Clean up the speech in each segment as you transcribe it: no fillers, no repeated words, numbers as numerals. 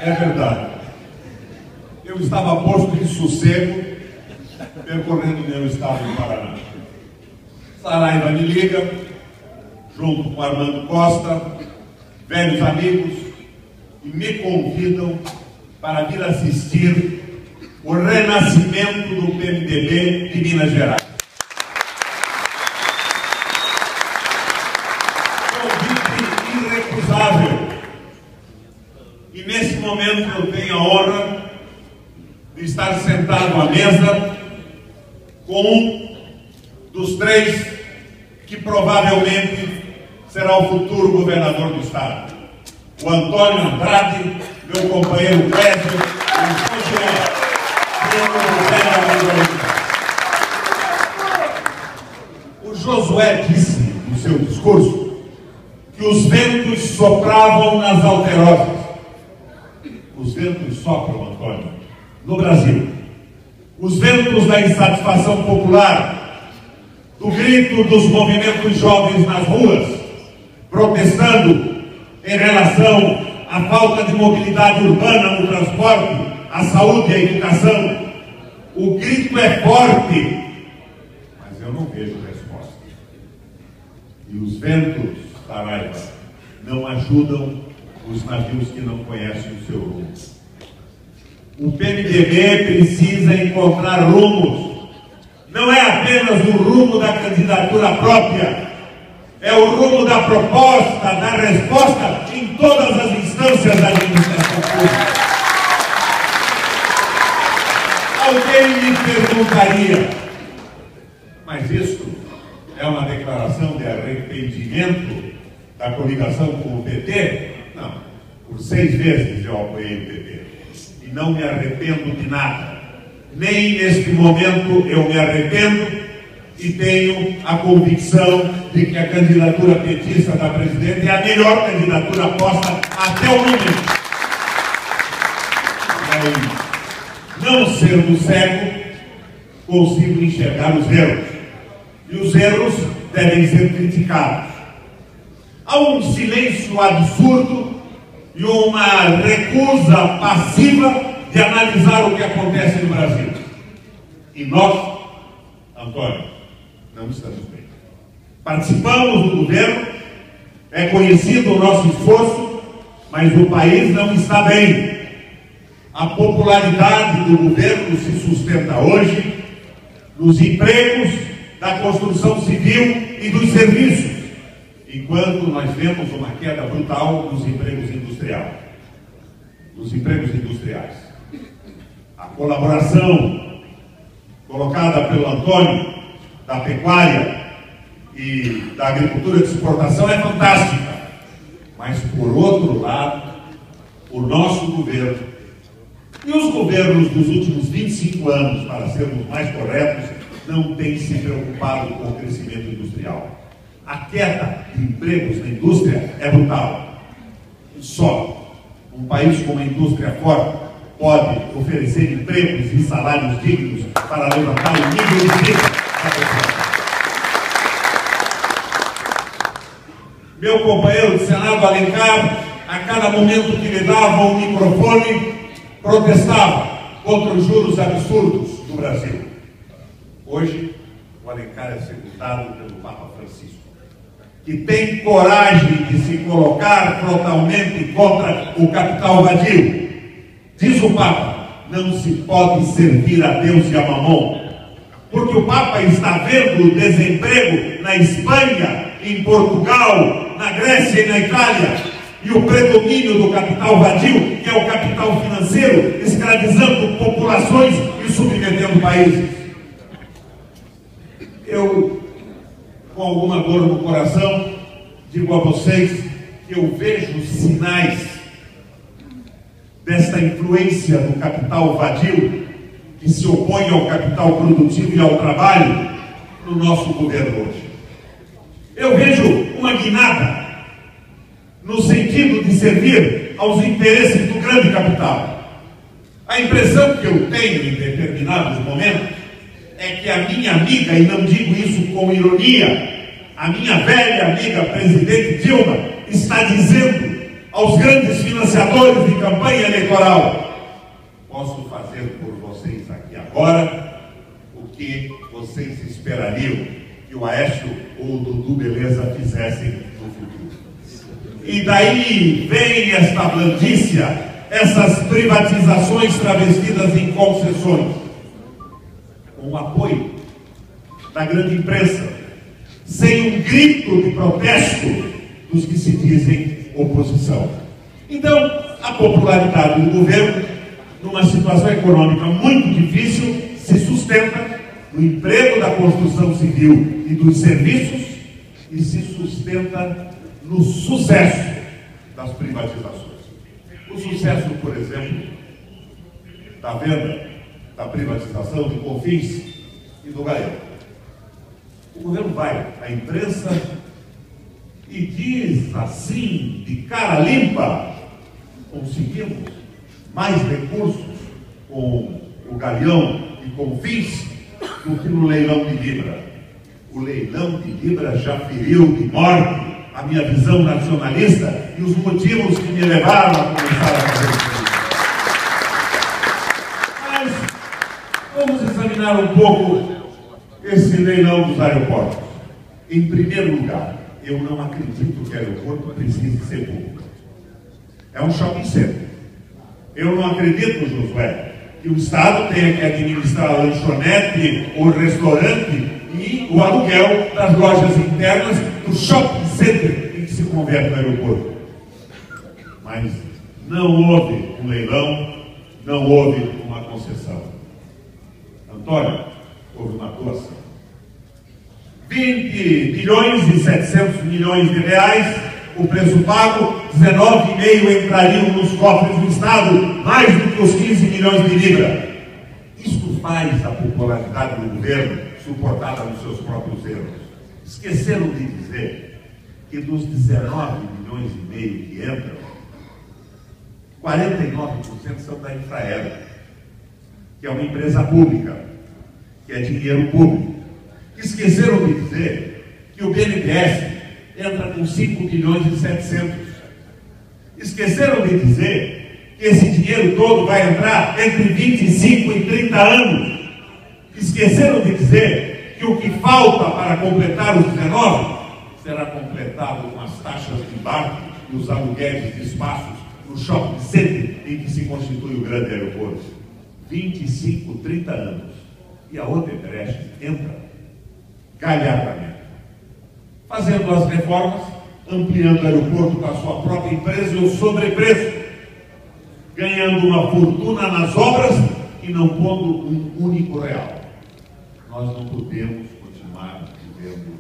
É verdade. Eu estava posto em sossego, percorrendo meu estado do Paraná. Saraiva me liga, junto com Armando Costa, velhos amigos, e me convidam para vir assistir o renascimento do PMDB de Minas Gerais. Convite irrecusável. E nesse momento eu tenho a honra de estar sentado à mesa com um dos três que provavelmente será o futuro governador do estado. O Antônio Andrade, meu companheiro Clésio, o Josué disse no seu discurso que os ventos sopravam nas alterosas. Os ventos sopram, Antônio, no Brasil. Os ventos da insatisfação popular, do grito dos movimentos jovens nas ruas, protestando em relação à falta de mobilidade urbana no transporte, à saúde e à educação. O grito é forte, mas eu não vejo resposta. E os ventos, Saraiva, não ajudam os navios que não conhecem o seu rumo. O PMDB precisa encontrar rumos. Não é apenas o rumo da candidatura própria, é o rumo da proposta, da resposta em todas as instâncias da administração pública. Alguém me perguntaria, mas isso é uma declaração de arrependimento da coligação com o PT? Não. Por 6 vezes eu apoiei o PT. E não me arrependo de nada. Nem neste momento eu me arrependo e tenho a convicção de que a candidatura petista da presidente é a melhor candidatura posta até o momento. Mas, não sendo cego, consigo enxergar os erros. E os erros devem ser criticados. Há um silêncio absurdo e uma recusa passiva de analisar o que acontece no Brasil. E nós, Antônio, não estamos bem. Participamos do governo, é conhecido o nosso esforço, mas o país não está bem. A popularidade do governo se sustenta hoje nos empregos, da construção civil e dos serviços, enquanto nós vemos uma queda brutal nos empregos industriais. A colaboração colocada pelo Antônio da pecuária e da agricultura de exportação é fantástica, mas por outro lado, o nosso governo e os governos dos últimos 25 anos, para sermos mais corretos, não têm se preocupado com o crescimento industrial. A queda de empregos na indústria é brutal. Só um país com uma indústria forte pode oferecer empregos e salários dignos para levantar o nível de vida da população. Meu companheiro de Senado, Alencar, a cada momento que lhe dava um microfone, protestava contra os juros absurdos do Brasil. Hoje, o Alencar é secundado pelo Papa Francisco, que tem coragem de se colocar frontalmente contra o capital vadio. Diz o Papa, não se pode servir a Deus e a Mamon, porque o Papa está vendo o desemprego na Espanha, em Portugal, na Grécia e na Itália, e o predomínio do capital vadio, que é o capital financeiro, escravizando populações e submetendo países. Eu, com alguma dor no coração, digo a vocês que eu vejo sinais desta influência do capital vadio que se opõe ao capital produtivo e ao trabalho no nosso governo hoje. Eu vejo uma guinada no sentido de servir aos interesses do grande capital. A impressão que eu tenho em determinados momentos é que a minha amiga, e não digo isso com ironia, a minha velha amiga presidente Dilma está dizendo aos grandes financiadores de campanha eleitoral. Posso fazer por vocês aqui agora o que vocês esperariam que o Aécio ou o Dudu Beleza fizessem no futuro. E daí vem esta blandícia, essas privatizações travestidas em concessões, com o apoio da grande imprensa, sem um grito de protesto dos que se dizem oposição. Então, a popularidade do governo, numa situação econômica muito difícil, se sustenta no emprego da construção civil e dos serviços e se sustenta no sucesso das privatizações. O sucesso, por exemplo, da venda, da privatização de Confins e do Galeão. O governo vai à imprensa e diz assim, de cara limpa: conseguimos mais recursos com o Galeão e Confins do que no leilão de Libra. O leilão de Libra já feriu de morte a minha visão nacionalista e os motivos que me levaram a começar a fazer isso. Mas vamos examinar um pouco esse leilão dos aeroportos. Em primeiro lugar, eu não acredito que o aeroporto precise ser público. É um shopping center. Eu não acredito, Josué, que o Estado tenha que administrar a lanchonete, o restaurante e o aluguel das lojas internas do shopping center em que se converte o aeroporto. Mas não houve um leilão, não houve uma concessão. Antônio, houve uma doação. 20 bilhões e 700 milhões de reais, o preço pago, 19,5 entrariam nos cofres do Estado, mais do que os 15 milhões de libra. Isso faz a popularidade do governo suportada nos seus próprios erros. Esqueceram de dizer que dos 19 milhões e meio que entram, 49% são da Infraero, que é uma empresa pública, que é dinheiro público. Esqueceram de dizer que o BNDES entra com 5 bilhões e 700. Esqueceram de dizer que esse dinheiro todo vai entrar entre 25 e 30 anos. Esqueceram de dizer que o que falta para completar os 19 será completado com as taxas de embarque e os aluguéis de espaços no shopping center em que se constitui o grande aeroporto. 25, 30 anos. E a Odebrecht entra galhardamente, fazendo as reformas, ampliando o aeroporto com a sua própria empresa e o sobrepreço, ganhando uma fortuna nas obras e não pondo um único real. Nós não podemos continuar vivendo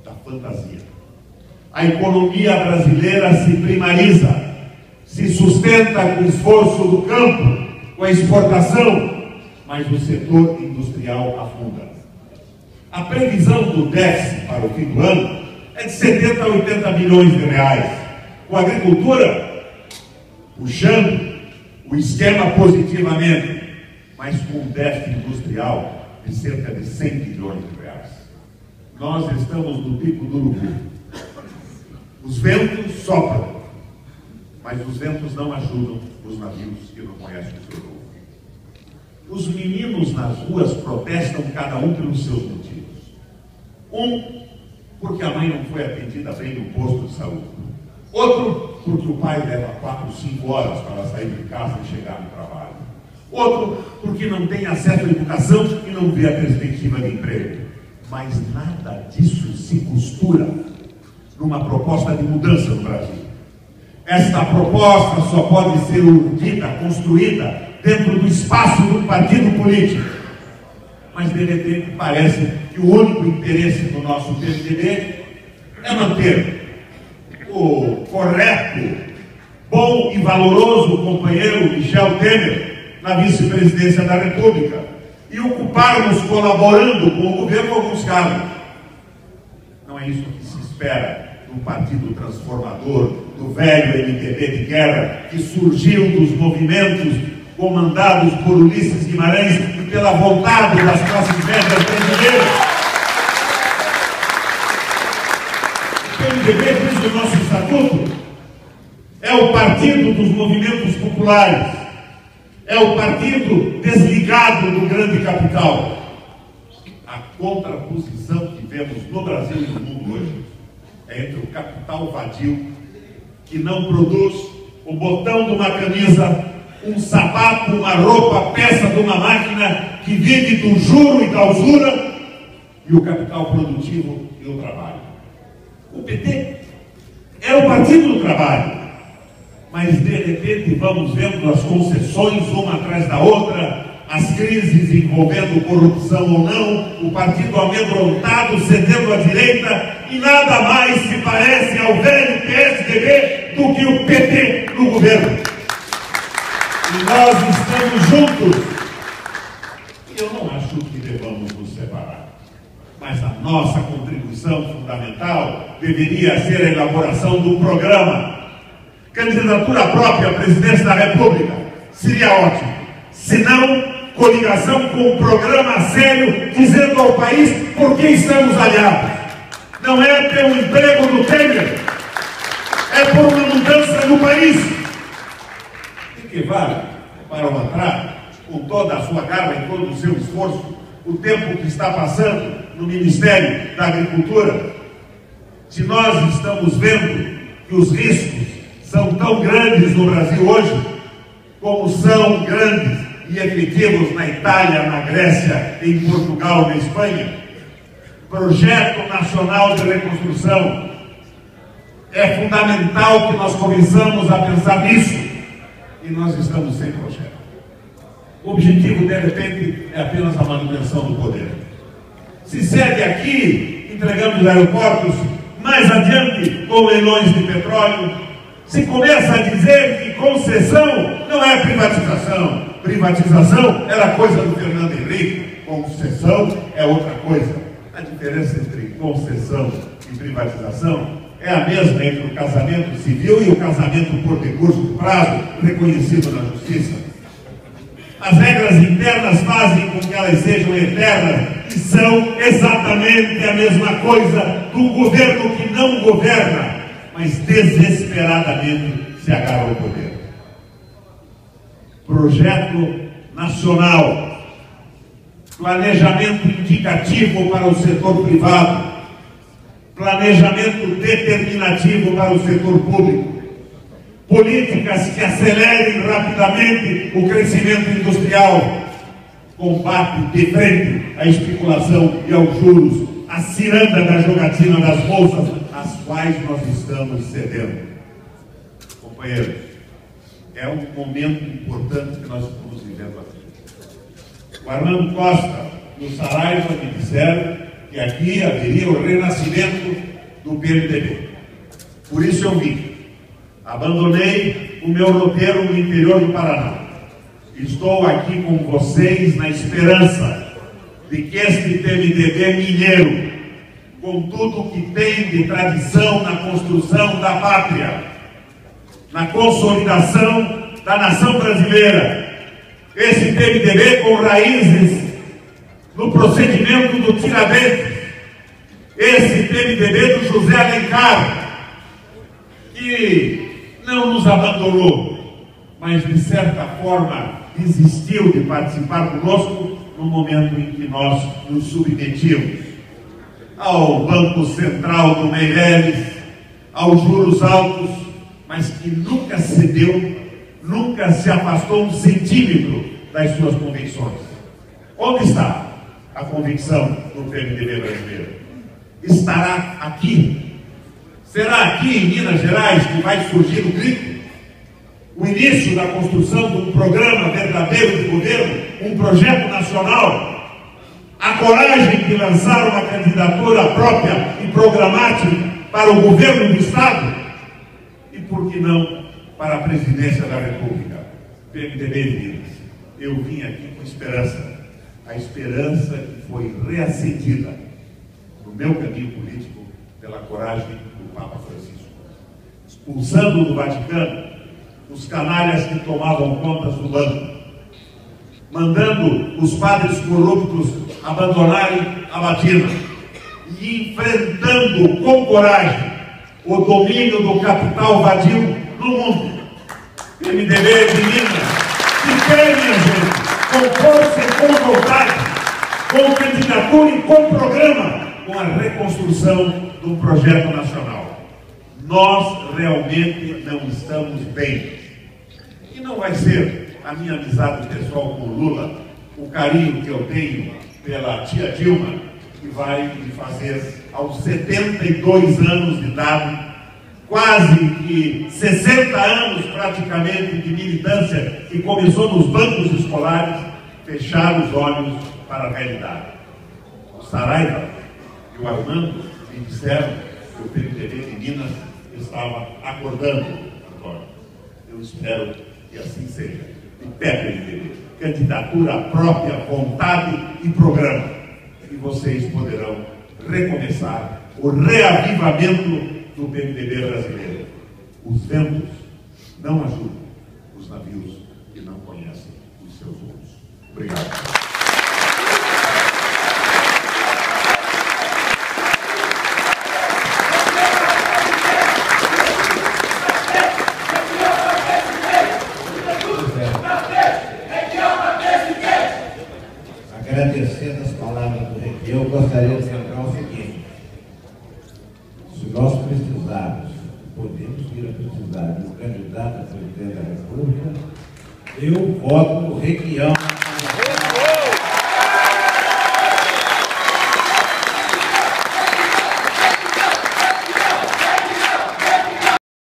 da fantasia. A economia brasileira se primariza, se sustenta com o esforço do campo, com a exportação, mas o setor industrial afunda. A previsão do déficit para o fim do ano é de 70 a 80 bilhões de reais. Com a agricultura puxando o esquema positivamente, mas com um déficit industrial de cerca de 100 bilhões de reais. Nós estamos no pico do urubu. Os ventos sopram, mas os ventos não ajudam os navios que não conhecem o seu rumo. Os meninos nas ruas protestam, cada um pelos seus motivos. Um, porque a mãe não foi atendida bem no posto de saúde. Outro, porque o pai leva 4, 5 horas para sair de casa e chegar no trabalho. Outro, porque não tem acesso à educação e não vê a perspectiva de emprego. Mas nada disso se costura numa proposta de mudança no Brasil. Esta proposta só pode ser urdida, construída dentro do espaço do partido político. Mas de repente parece que o único interesse do nosso PSDB é manter o correto, bom e valoroso companheiro Michel Temer na vice-presidência da República e ocuparmos colaborando com o governo alguns cargos. Não é isso que se espera de um partido transformador, do velho MDB de guerra que surgiu dos movimentos comandados por Ulisses Guimarães e pela vontade das classes médias brasileiras. O PMDB diz no nosso estatuto É o partido dos movimentos populares. É o partido desligado do grande capital. A contraposição que vemos no Brasil e no mundo hoje é entre o capital vadio, que não produz o botão de uma camisa, um sapato, uma roupa, peça de uma máquina, que vive do juro e da usura, e o capital produtivo e o trabalho. O PT é o partido do trabalho, mas de repente vamos vendo as concessões uma atrás da outra, as crises envolvendo corrupção ou não, o partido amedrontado cedendo à direita, e nada mais se parece ao velho PSDB do que o PT no governo. E nós estamos juntos. E eu não acho que devamos nos separar. Mas a nossa contribuição fundamental deveria ser a elaboração do programa. Candidatura própria à presidência da República seria ótimo. Se não, coligação com um programa sério, dizendo ao país por que estamos aliados. Não é pelo emprego do Temer, é por uma mudança no país. E que vale para o Mantrat, com toda a sua garra e todo o seu esforço, o tempo que está passando no Ministério da Agricultura, se nós estamos vendo que os riscos são tão grandes no Brasil hoje, como são grandes e efetivos na Itália, na Grécia, em Portugal, na Espanha. Projeto Nacional de Reconstrução. É fundamental que nós começamos a pensar nisso. E nós estamos sem projeto. O objetivo, de repente, é apenas a manutenção do poder. Se segue aqui, entregando os aeroportos, mais adiante, com leilões de petróleo. Se começa a dizer que concessão não é privatização. Privatização era coisa do Fernando Henrique, concessão é outra coisa. A diferença entre concessão e privatização é a mesma entre o casamento civil e o casamento por decurso de prazo, reconhecido na justiça. As regras internas fazem com que elas sejam eternas e são exatamente a mesma coisa do governo que não governa, mas desesperadamente se agarra ao poder. Projeto nacional. Planejamento indicativo para o setor privado. Planejamento determinativo para o setor público. Políticas que acelerem rapidamente o crescimento industrial. Combate de frente à especulação e aos juros, a ciranda da jogatina das bolsas, às quais nós estamos cedendo. Companheiros, é um momento importante que nós estamos vivendo aqui. O Armando Costa e o Saraiva me disseram que aqui haveria o renascimento do PMDB. Por isso eu vim. Abandonei o meu roteiro no interior do Paraná. Estou aqui com vocês na esperança de que este PMDB mineiro, com tudo que tem de tradição na construção da pátria, na consolidação da nação brasileira, esse PMDB com raízes no procedimento do Tiradentes, esse PMDB do José Alencar, que não nos abandonou, mas de certa forma desistiu de participar conosco no momento em que nós nos submetimos ao Banco Central do Meirelles, aos juros altos, mas que nunca cedeu, nunca se afastou um centímetro das suas convicções. Onde está a convicção do PMDB brasileiro? Estará aqui. Será aqui em Minas Gerais que vai surgir o grito? O início da construção de um programa verdadeiro de governo, um projeto nacional, a coragem de lançar uma candidatura própria e programática para o governo do Estado e, por que não, para a presidência da República. PMDB de Minas, eu vim aqui com esperança, a esperança que foi reacendida no meu caminho político pela coragem do Papa Francisco, expulsando do Vaticano os canalhas que tomavam contas do banco, mandando os padres corruptos abandonarem a batina e enfrentando com coragem o domínio do capital vadio no mundo. PMDB de Minas, de pé, minha gente, com força e com vontade, com candidatura e com programa, com a reconstrução de um projeto nacional. Nós realmente não estamos bem. E não vai ser a minha amizade pessoal com o Lula, o carinho que eu tenho pela tia Dilma, que vai me fazer aos 72 anos de idade, quase que 60 anos praticamente de militância, que começou nos bancos escolares, fechar os olhos para a realidade. O Saraiva e o Armando me disseram que o PMDB de Minas estava acordando agora. Eu espero que assim seja. E pé, PMDB, candidatura própria, vontade e programa. E vocês poderão recomeçar o reavivamento do PMDB brasileiro. Os ventos não ajudam os navios que não conhecem os seus rumos. Obrigado. Agradecendo as palavras do Requião, eu gostaria de lembrar o seguinte: se nós precisarmos, podemos vir a precisar de um candidato a presidente da República, eu voto no Requião.